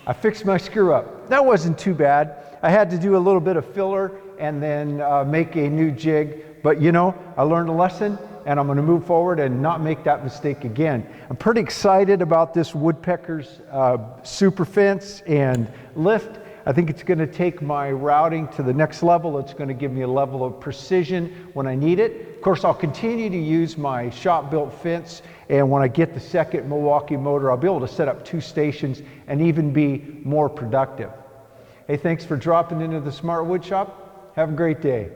I fixed my screw up. That wasn't too bad. I had to do a little bit of filler and then make a new jig, but you know, I learned a lesson and I'm going to move forward and not make that mistake again. I'm pretty excited about this Woodpecker's super fence and lift. I think it's going to take my routing to the next level. It's going to give me a level of precision when I need it. Of course, I'll continue to use my shop-built fence, and when I get the second Milwaukee motor, I'll be able to set up 2 stations and even be more productive. Hey, thanks for dropping into the Smart Wood Shop. Have a great day.